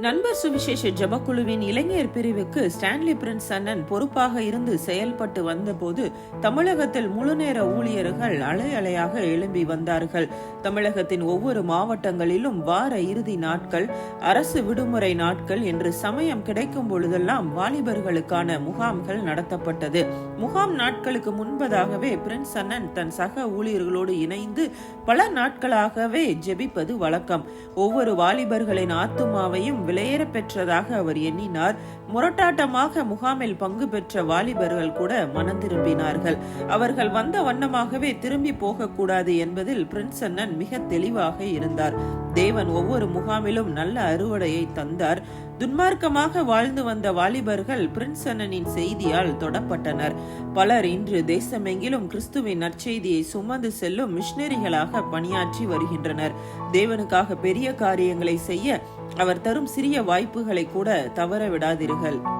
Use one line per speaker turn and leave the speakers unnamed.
நண்பர் சுவிசேஷ ஜபக்குழுவின் இளைஞர் பிரிவுக்கு ஸ்டான்லி பிரின்ஸ் அண்ணன் பொறுப்பாக இருந்து செயல்பட்டு வந்தபோது தமிழகத்தில் முழுநேர ஊழியர்கள் அலை அலையாக எழும்பி வந்தார்கள். தமிழகத்தின் ஒவ்வொரு மாவட்டங்களிலும் வார இறுதி நாட்கள், அரசு விடுமுறை நாட்கள் என்று சமயம் கிடைக்கும் பொழுதெல்லாம் வாலிபர்களுக்கான முகாம்கள் நடத்தப்பட்டது. முகாம் நாட்களுக்கு முன்பதாகவே பிரின்ஸ் அண்ணன் தன் சக ஊழியர்களோடு இணைந்து பல நாட்களாகவே ஜெபிப்பது வழக்கம். ஒவ்வொரு வாலிபர்களின் ஆத்துமாவையும் விலையேற பெற்றதாக அவர் எண்ணினார். முரட்டாட்டமாக முகாமில் பங்கு பெற்ற வாலிபர்கள் கூட மனம் திரும்பினார்கள். அவர்கள் வந்த வண்ணமாகவே திரும்பி போகக்கூடாது என்பதில் பிரின்ஸ் அண்ணன் மிக தெளிவாக இருந்தார். தேவன் ஒவ்வொரு முகாமிலும் நல்ல அறுவடையை தந்தார். துன்மார்க்கமாக வாழ்ந்து வந்த வாலிபர்கள் பிரின்ஸ் அண்ணனின் செய்தியால் தொடப்பட்டனர். பலர் இன்று தேசமெங்கிலும் கிறிஸ்துவின் நற்செய்தியை சுமந்து செல்லும் மிஷனரிகளாக பணியாற்றி வருகின்றனர். தேவனுக்காக பெரிய காரியங்களை செய்ய அவர் தரும் சிறிய வாய்ப்புகளை கூட தவற விடாதீர்கள்.